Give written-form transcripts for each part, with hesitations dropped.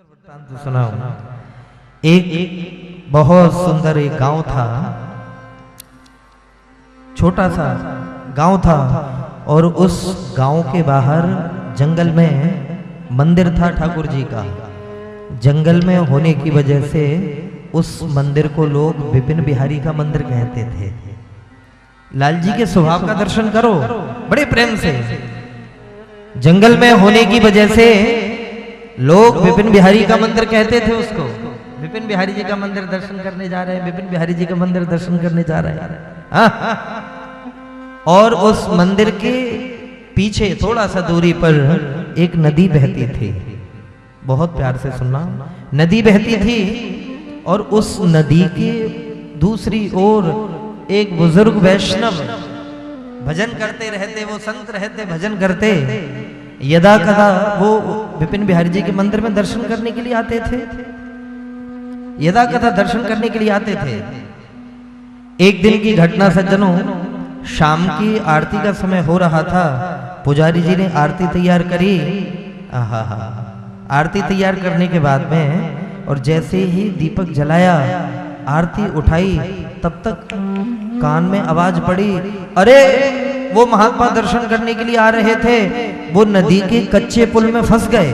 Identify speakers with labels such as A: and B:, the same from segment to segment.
A: वृत्तांत सुनाऊं। एक बहुत सुंदर एक गांव था, छोटा सा गांव था और उस गांव के बाहर जंगल में मंदिर था ठाकुर जी का। जंगल में होने की वजह से उस मंदिर को लोग विपिन बिहारी का मंदिर कहते थे। लाल जी के स्वभाव का दर्शन करो बड़े प्रेम से। जंगल में होने की वजह से लोग विपिन बिहारी का मंदिर कहते थे उसको। विपिन बिहारी जी का मंदिर दर्शन करने जा रहे हैं, विपिन बिहारी जी का मंदिर दर्शन करने जा रहे हैं। और उस मंदिर के पीछे थोड़ा सा दूरी पर एक नदी बहती थी। बहुत प्यार से सुनना, नदी बहती थी और उस नदी के दूसरी ओर एक बुजुर्ग वैष्णव भजन करते रहते। वो संत रहते, भजन करते। यदा कदा वो विपिन बिहारी जी के मंदिर में दर्शन करने के लिए आते थे। यदा कदा दर्शन करने के लिए आते थे। एक दिन की घटना सज्जनों, शाम की आरती का समय हो रहा था। पुजारी जी ने आरती तैयार करी। आहा, आरती तैयार करने के बाद में और जैसे ही दीपक जलाया, आरती उठाई, तब तक कान में आवाज पड़ी, अरे वो महात्मा दर्शन करने के लिए आ रहे थे, वो नदी के कच्चे पुल में फंस गए।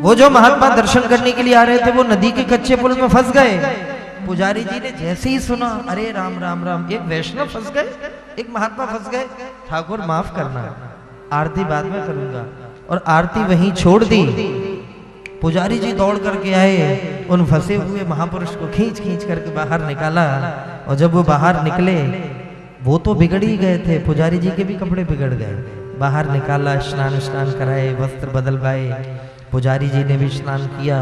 A: वो जो महात्मा दर्शन करने के लिए आ रहे थे वो नदी के कच्चे पुल में फंस गए। पुजारी जी ने जैसे ही सुना, अरे राम राम राम, एक वैष्णव फंस गए, एक महात्मा फंस गए, ठाकुर माफ करना, आरती बाद में करूंगा। और आरती वहीं छोड़ दी। पुजारी जी दौड़ करके आए, उन फंसे हुए महापुरुष को खींच खींच करके बाहर निकाला। और जब वो बाहर निकले, वो तो बिगड़ ही गए थे, पुजारी जी के भी कपड़े बिगड़ गए। बाहर निकाला, स्नान कराए, वस्त्र बदलवाए। पुजारी जी ने भी स्नान किया,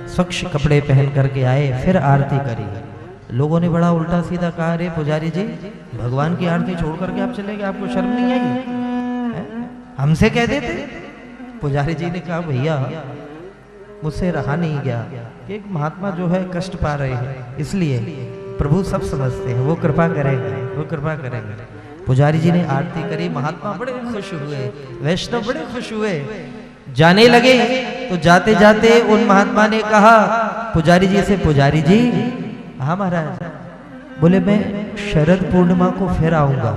A: स्वच्छ कपड़े पहन करके आए, फिर आरती करी। लोगों ने बड़ा उल्टा सीधा कहा, अरे पुजारी जी, भगवान की आरती छोड़ करके आप चले गए, आपको शर्म नहीं आई? हमसे कह देते। पुजारी जी ने कहा, भैया मुझसे रहा नहीं गया, एक महात्मा जो है कष्ट पा रहे हैं, इसलिए प्रभु सब समझते हैं, वो कृपा करेंगे, वो कृपा करेंगे। पुजारी जी ने आरती करी, महात्मा बड़े खुश हुए, वैष्णव बड़े खुश हुए। जाने लगे तो जाते जाते उन महात्मा ने कहा पुजारी जी से, पुजारी जी, हाँ महाराज। बोले, मैं शरद पूर्णिमा को फिर आऊंगा।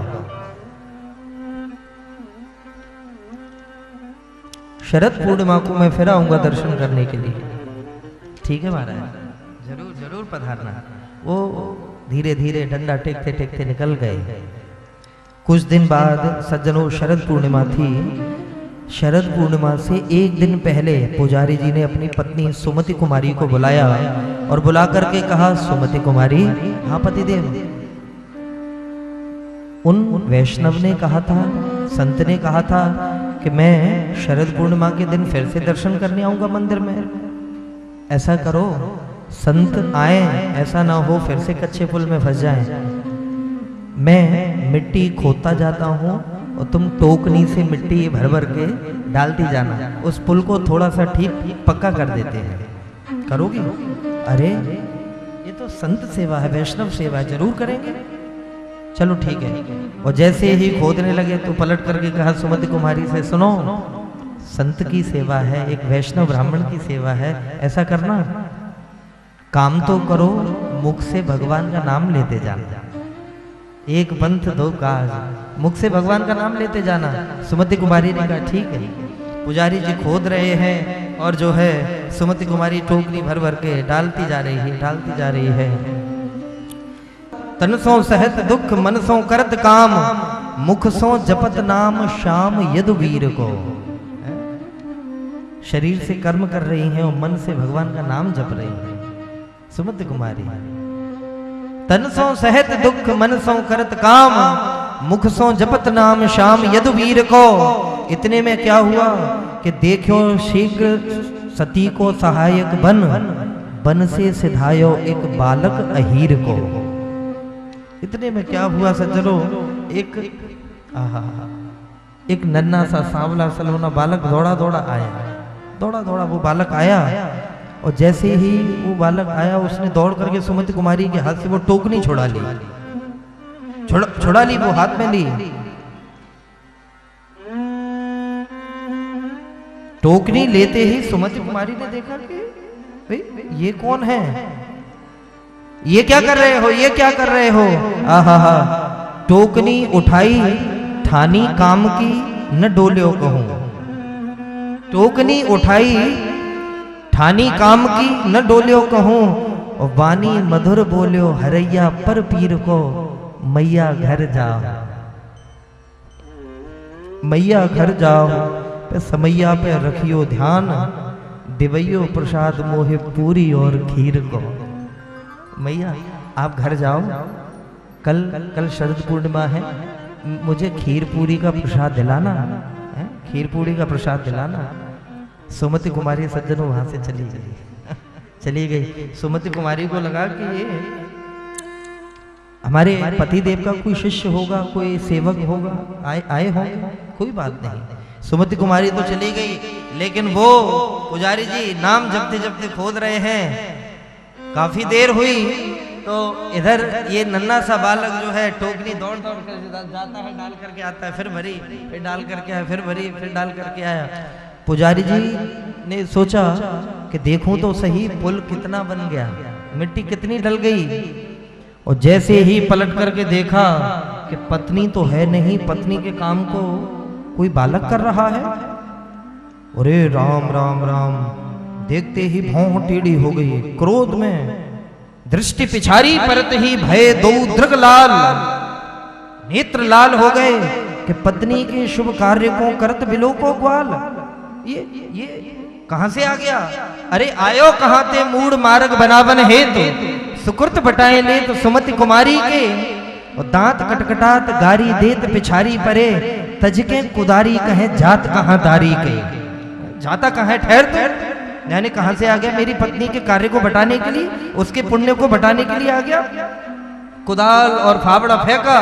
A: शरद पूर्णिमा को मैं फिर आऊंगा दर्शन करने के लिए। ठीक है महाराज, जरूर जरूर पधारना। वो धीरे धीरे डंडा टेकते टेकते निकल गए। कुछ दिन बाद सज्जनों, शरद पूर्णिमा थी। शरद पूर्णिमा से एक दिन पहले पुजारी जी ने अपनी पत्नी सुमति कुमारी को बुलाया और बुला करके कहा, सुमति कुमारी, हाँ पतिदेव। उन वैष्णव ने कहा था, संत ने कहा था कि मैं शरद पूर्णिमा के दिन फिर से दर्शन करने आऊंगा मंदिर में। ऐसा करो, संत आए, ऐसा ना हो फिर से कच्चे पुल में फंस जाएं। मैं मिट्टी खोदता जाता हूँ और तुम टोकनी से मिट्टी भर भर के डालती जाना, उस पुल को थोड़ा सा ठीक पक्का कर देते हैं। करोगी? अरे ये तो संत सेवा है, वैष्णव सेवा है, जरूर करेंगे। चलो ठीक है। और जैसे ही खोदने लगे तो पलट करके कहा सुमति कुमारी से, सुनो, संत की सेवा है, एक वैष्णव ब्राह्मण की सेवा है, ऐसा करना, काम तो करो, मुख से भगवान का नाम लेते जाना। एक पंथ दो काज, मुख से भगवान का नाम लेते जाना। सुमति कुमारी ने कहा ठीक है। पुजारी जी खोद रहे हैं और जो है सुमति कुमारी टोकरी भर भर के डालती जा रही है, डालती जा रही है। तन सो सहत दुख, मन सो करत काम, मुख सो जपत नाम श्याम यदुवीर को। शरीर से कर्म कर रही हैं और मन से भगवान का नाम जप रही है सुमति कुमारी। तन सो सहत दुख, मन सो करत काम, मुख सो जपत नाम श्याम यदुवीर को। इतने में क्या हुआ कि देखो शीघ्र सती को सहायक बन, बन से सिधायो एक बालक अहीर को। इतने में क्या हुआ सज्जनों, एक नन्हा सा सांवला सलोना बालक दौड़ा दौड़ा आया। दौड़ा दौड़ा वो बालक आया और जैसे ही वो बालक आया, उसने दौड़ करके सुमति कुमारी के हाथ से वो टोकनी छुड़ा ली। छुड़ा ली, वो हाथ में ली टोकनी लेते ही सुमति कुमारी ने देखा कि भाई ये कौन है, ये क्या कर रहे हो, ये क्या कर रहे हो। आहा हा, टोकनी उठाई ठानी काम की न डोल्यो कहूं। टोकनी उठाई ठानी काम की न डोल्यो कहूं, और वानी मधुर बोल्यो हरैया पर पीर को मैया घर जाओ। मैया घर जाओ पे समैया पे रखियो ध्यान, दिवैयो प्रसाद मोहे पूरी और खीर को। मैया आप घर जाओ, कल शरद पूर्णिमा है, मुझे खीर पूरी का प्रसाद दिलाना है, खीर पूरी का प्रसाद दिलाना। सुमति कुमारी सज्जनों वहां से चली गई। सुमति कुमारी को लगा कि ये हमारे पति देव का कोई शिष्य होगा, कोई सेवक होगा, आए होंगे, कोई बात नहीं। सुमति कुमारी तो चली गई, लेकिन वो पुजारी जी नाम जपते जपते खोद रहे हैं। काफी देर हुई तो इधर ये नन्हा सा बालक जो है टोकनी दौड़ दौड़ कर जाता है, डाल करके आता है, फिर भरी, फिर डाल करके आया, फिर भरी, फिर डाल करके आया। पुजारी जी ने सोचा कि देखूं तो सही पुल कितना बन गया, मिट्टी कितनी डल गई। और जैसे ही पलट करके देखा कि पत्नी तो है नहीं, पत्नी के काम को कोई बालक कर रहा है। अरे राम राम राम, देखते ही भौं टेढ़ी हो गई, क्रोध में दृष्टि पिछारी परत ही भय दो दृग लाल, नेत्र लाल हो गए कि पत्नी के शुभ कार्य को करत बिलो को ग्वाल। ये कहां से आ गया? अरे आयो कहां ते मूड मार्ग बनावन हेतु, सुकृत बटाए ले तो सुमति कुमारी के, और दांत कटकटात गारी देत पिछारी परे, तजके कुदारी कहे जात कहां दारी के। जाता कहां है, ठहर तो, यानी कहां से आ गया? मेरी पत्नी के कार्य को बटाने के लिए, उसके पुण्य को बटाने के लिए आ गया। कुदाल और फावड़ा फेंका,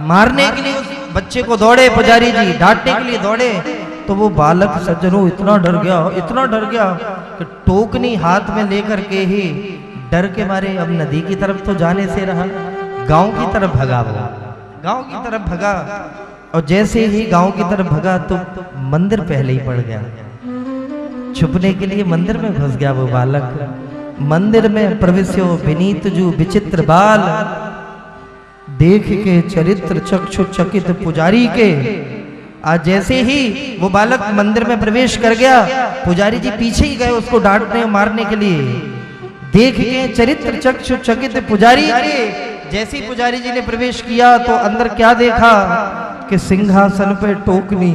A: मारने के लिए उस बच्चे को दौड़े पुजारी जी, डांटने के लिए दौड़े। तो वो बालक सज्जनों इतना डर गया कि टोकनी हाथ में लेकर के ही डर के मारे अब नदी की तरफ तो जाने से रहा, गांव की तरफ भगा। वो गांव की तरफ भगा, और जैसे ही गांव की तरफ भगा तो मंदिर पहले ही पड़ गया। छुपने के लिए मंदिर में घुस गया वो बालक। मंदिर में प्रवेश्यो विनीत जू विचित्र बाल, देख के चरित्र चक्षु चकित पुजारी के। आज जैसे ही वो बालक मंदिर में प्रवेश कर गया, पुजारी जी पीछे ही गए उसको डांटने मारने के लिए। देख के चरित्र चक्षु चकित पुजारी के, जैसे ही पुजारी जी ने प्रवेश किया तो अंदर क्या देखा कि सिंहासन पे टोकनी,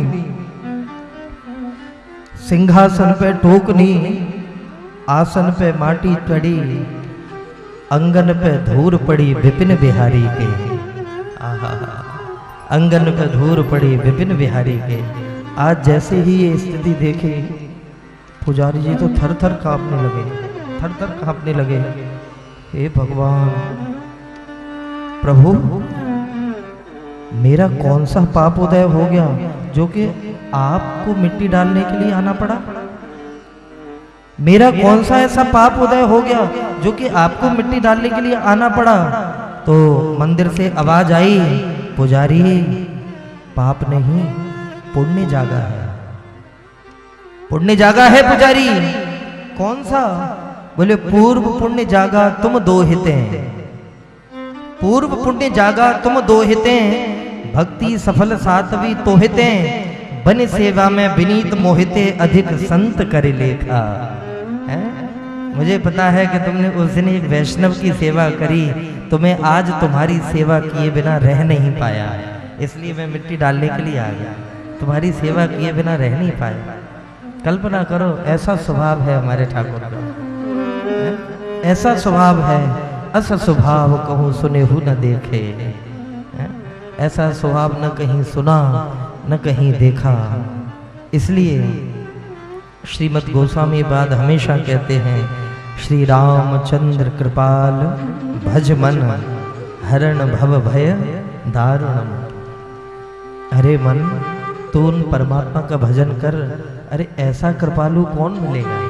A: सिंहासन पे टोकनी, आसन पे माटी पड़ी, अंगन पे धूल पड़ी विपिन बिहारी के। आहा, अंगन पे धूल पड़ी विपिन बिहारी के। आज जैसे ही ये स्थिति देखे पुजारी जी तो थर थर कांपने लगे। हे भगवान, प्रभु मेरा कौन सा पाप उदय हो गया जो कि आपको मिट्टी डालने के लिए आना पड़ा? मेरा कौन सा ऐसा पाप उदय हो गया जो कि आपको मिट्टी डालने के लिए आना पड़ा? तो मंदिर से आवाज आई, पुजारी पाप नहीं पुण्य जागा है, पुण्य जागा है पुजारी। कौन सा? बोले पूर्व पुण्य जागा तुम दो हिते, पूर्व पुण्य जागा तुम दो हिते, भक्ति सफल सातवी तो हिते, बन सेवा में विनीत मोहिते, अधिक संत कर लेखा। मुझे पता है कि तुमने उस दिन एक वैष्णव की सेवा करी, तो मैं आज तुम्हारी सेवा किए बिना रह नहीं पाया, इसलिए मैं मिट्टी डालने के लिए आ गया। तुम्हारी सेवा किए बिना रह नहीं पाया। कल्पना करो, ऐसा स्वभाव है हमारे ठाकुर का, ऐसा स्वभाव है। अस स्वभाव कहूँ सुनेहु न देखे, ऐसा स्वभाव न कहीं सुना न कहीं देखा। इसलिए श्रीमद् गोस्वामी बाद हमेशा कहते हैं, श्री रामचंद्र कृपाल भज मन, हरण भव भय दारुणम। अरे मन, तू उन परमात्मा का भजन कर। अरे ऐसा कृपालु कौन मिलेगा?